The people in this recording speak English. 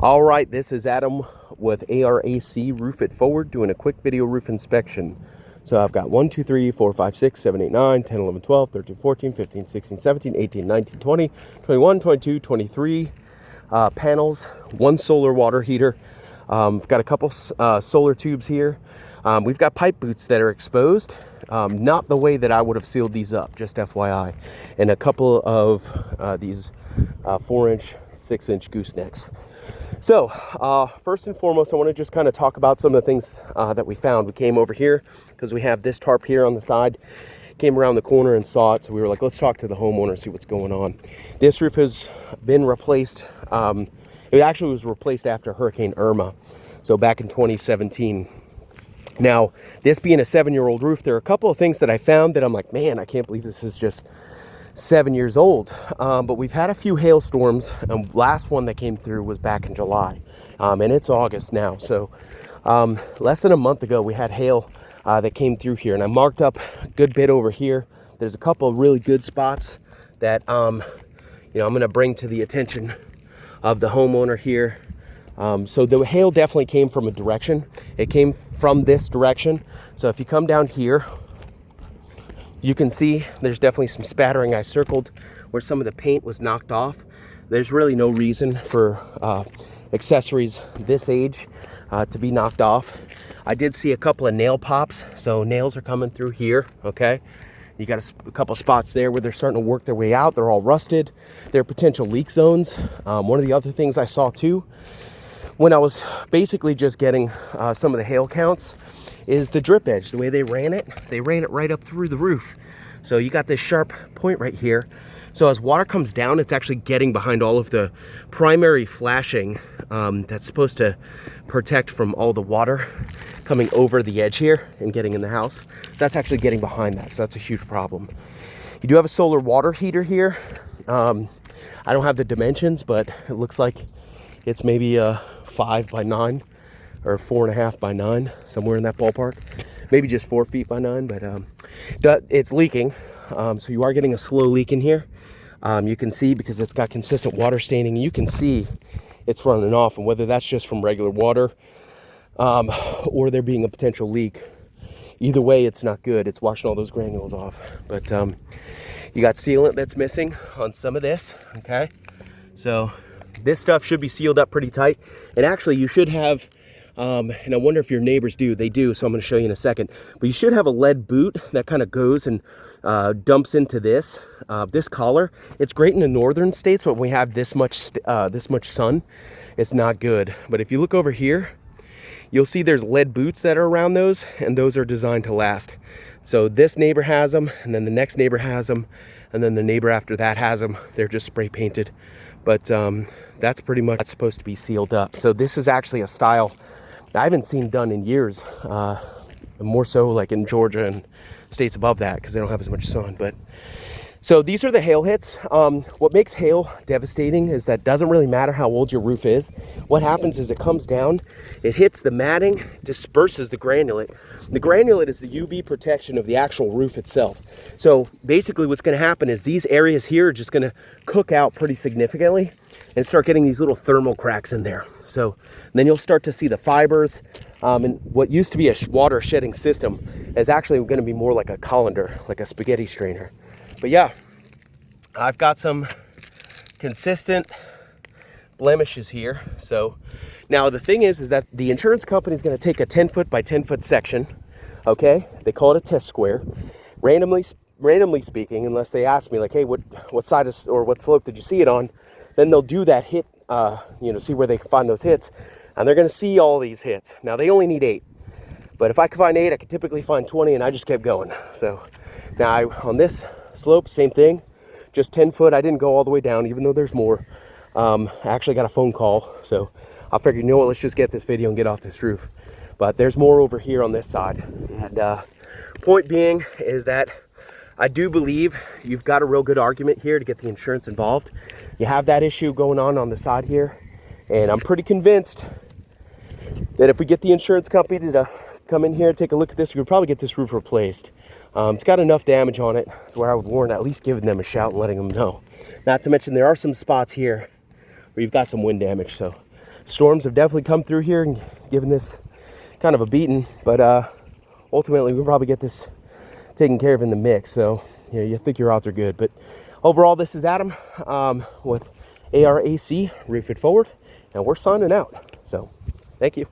All right, this is Adam with ARAC Roof It Forward doing a quick video roof inspection. So I've got 1, 2, 3, 4, 5, 6, 7, 8, 9, 10, 11, 12, 13, 14, 15, 16, 17, 18, 19, 20, 21, 22, 23 panels, one solar water heater. We've got a couple solar tubes here. We've got pipe boots that are exposed, not the way that I would have sealed these up, just FYI, and a couple of these 4-inch, 6-inch goosenecks. So first and foremost, I want to just kind of talk about some of the things that we found. We came over here because we have this tarp here on the side. Came around the corner and saw it, so we were like, let's talk to the homeowner and see what's going on. This roof has been replaced. It actually was replaced after Hurricane Irma, so back in 2017. Now, this being a 7-year-old roof, there are a couple of things that I found that I'm like, man, I can't believe this is just 7 years old. But we've had a few hailstorms, and last one that came through was back in July, and it's August now. So less than a month ago, we had hail that came through here, and I marked up a good bit over here. There's a couple of really good spots that I'm going to bring to the attention of the homeowner here. So the hail definitely came from a direction. It came from this direction. So if you come down here, you can see there's definitely some spattering. I circled where some of the paint was knocked off. There's really no reason for accessories this age to be knocked off. I did see a couple of nail pops, so nails are coming through here, okay? You got a couple spots there where they're starting to work their way out. They're all rusted. They're potential leak zones. One of the other things I saw too, when I was basically just getting some of the hail counts, is the drip edge. The way they ran it right up through the roof. So you got this sharp point right here. So as water comes down, it's actually getting behind all of the primary flashing that's supposed to protect from all the water coming over the edge here and getting in the house. That's actually getting behind that, so that's a huge problem. You do have a solar water heater here. I don't have the dimensions, but it looks like it's maybe a 5 by 9 or 4.5 by 9, somewhere in that ballpark. Maybe just 4 feet by 9, but it's leaking. So you are getting a slow leak in here. You can see, because it's got consistent water staining, you can see it's running off, and whether that's just from regular water or there being a potential leak, either way, it's not good. It's washing all those granules off. But you got sealant that's missing on some of this, okay? So this stuff should be sealed up pretty tight. And actually, you should have, and I wonder if your neighbors do. They do, so I'm going to show you in a second. But you should have a lead boot that kind of goes and dumps into this collar. It's great in the northern states, but when we have this much sun, it's not good. But if you look over here, you'll see there's lead boots that are around those, and those are designed to last. So this neighbor has them, and then the next neighbor has them, and then the neighbor after that has them. They're just spray painted. But that's pretty much that's supposed to be sealed up. So this is actually a style I haven't seen done in years, more so like in Georgia and states above that, because they don't have as much sun. But so these are the hail hits. What makes hail devastating is that it doesn't really matter how old your roof is. What happens is it comes down, it hits the matting, disperses the granulate. The granulate is the UV protection of the actual roof itself. So basically what's going to happen is these areas here are just going to cook out pretty significantly and start getting these little thermal cracks in there. So then you'll start to see the fibers, and what used to be a water shedding system is actually going to be more like a colander, like a spaghetti strainer. But yeah, I've got some consistent blemishes here. So now the thing is that the insurance company is going to take a 10-foot by 10-foot section. Okay, they call it a test square. Randomly speaking, unless they ask me like, hey, what side is, or what slope did you see it on? Then they'll do that hit, see where they can find those hits, and they're going to see all these hits. Now they only need 8, but if I could find 8, I could typically find 20, and I just kept going. So now on this slope, same thing, just 10 foot. I didn't go all the way down, even though there's more. I actually got a phone call, so I figured, you know what, let's just get this video and get off this roof. But there's more over here on this side. And point being is that I do believe you've got a real good argument here to get the insurance involved. You have that issue going on the side here, and I'm pretty convinced that if we get the insurance company to come in here and take a look at this, we could probably get this roof replaced. It's got enough damage on it where I would warrant at least giving them a shout and letting them know. Not to mention there are some spots here where you've got some wind damage, so storms have definitely come through here and given this kind of a beating, but ultimately we'll probably get this taken care of in the mix. So you think your odds are good. But overall, this is Adam with ARAC Roof It Forward, and we're signing out. So thank you.